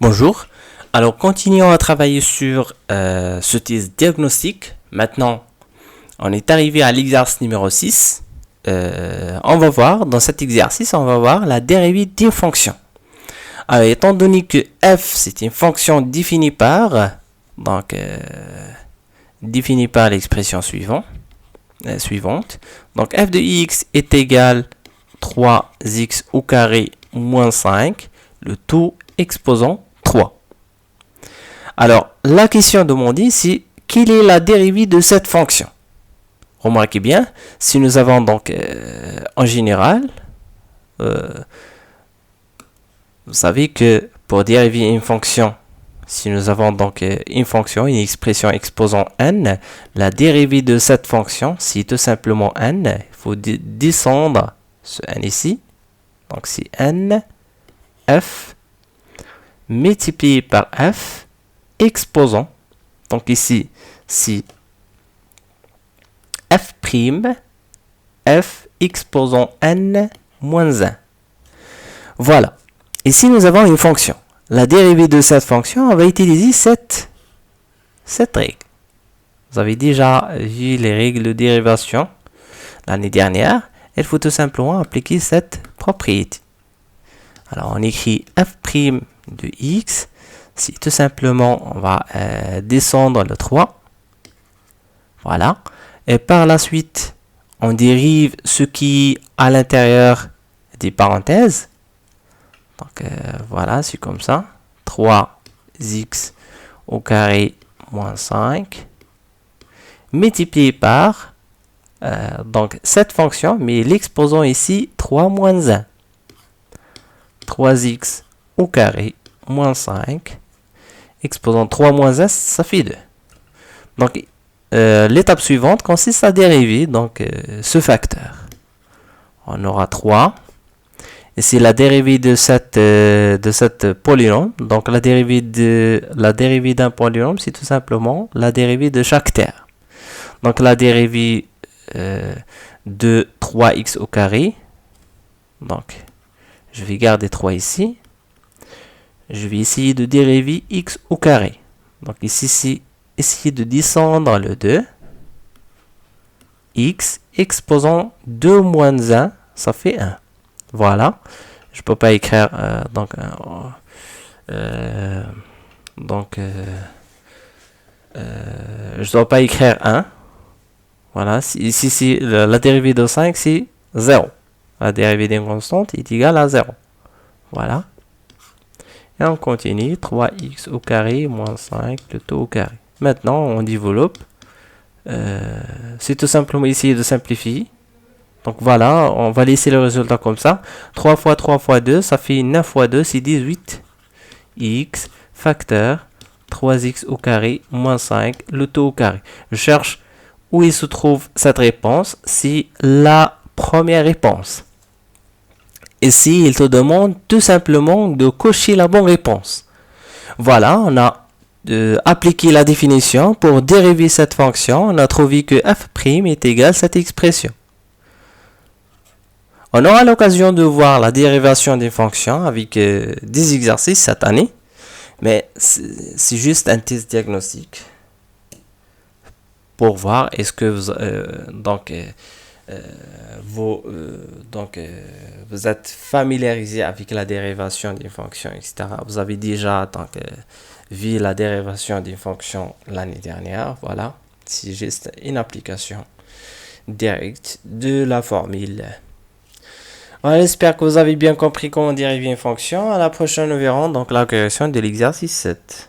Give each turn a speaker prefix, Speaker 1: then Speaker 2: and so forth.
Speaker 1: Bonjour. Alors, continuons à travailler sur ce test diagnostic. Maintenant, on est arrivé à l'exercice numéro 6. On va voir, dans cet exercice, on va voir la dérivée d'une fonction. Alors, étant donné que f, c'est une fonction définie par, l'expression suivante. Donc, f de x est égal 3x au carré moins 5, le tout exposant 3. Alors, la question demandée, c'est quelle est la dérivée de cette fonction? Remarquez bien, si nous avons donc en général, vous savez que pour dériver une fonction, si nous avons donc une fonction, une expression exposant n, la dérivée de cette fonction, c'est tout simplement n. Il faut descendre ce n ici. Donc c'est n, f, multiplié par f, exposant. Donc ici, c'est f', f exposant n moins 1. Voilà. Ici, nous avons une fonction. La dérivée de cette fonction, on va utiliser cette règle. Vous avez déjà vu les règles de dérivation l'année dernière. Il faut tout simplement appliquer cette propriété. Alors, on écrit f' de x. Si tout simplement, on va descendre le 3. Voilà. Et par la suite, on dérive ce qui est à l'intérieur des parenthèses. Donc, voilà, c'est comme ça. 3x au carré moins 5. Multiplié par donc cette fonction, mais l'exposant ici 3 moins 1. 3x au carré moins 5. Exposant 3 moins 1, ça fait 2. Donc, l'étape suivante consiste à dériver donc, ce facteur. On aura 3. Et c'est la dérivée de cette polynôme. Donc, la dérivée d'un polynôme, c'est tout simplement la dérivée de chaque terme. Donc, la dérivée de 3x au carré. Donc, je vais garder 3 ici. Je vais essayer de dériver x au carré. Donc, ici, c'est essayer de descendre le 2. X exposant 2 moins 1, ça fait 1. Voilà. Je ne peux pas écrire je dois pas écrire 1. Voilà. Ici, c'est la dérivée de 5, c'est 0. La dérivée d'une constante est égale à 0. Voilà. Et on continue. 3x au carré moins 5, le tout au carré. Maintenant, on développe. C'est tout simplement essayer de simplifier. Donc voilà, on va laisser le résultat comme ça. 3 fois 3 fois 2, ça fait 9 fois 2, c'est 18. X facteur 3x au carré moins 5, le tout au carré. Je cherche où il se trouve cette réponse. C'est la première réponse. Ici, il te demande tout simplement de cocher la bonne réponse. Voilà, on a appliqué la définition pour dériver cette fonction. On a trouvé que f' est égal à cette expression. On aura l'occasion de voir la dérivation des fonctions avec des exercices cette année. Mais c'est juste un test diagnostic pour voir est-ce que vous êtes familiarisé avec la dérivation des fonctions, etc. Vous avez déjà vu la dérivation des fonctions l'année dernière. Voilà, c'est juste une application directe de la formule. Voilà, j'espère que vous avez bien compris comment dériver une fonction. À la prochaine, nous verrons donc la correction de l'exercice 7.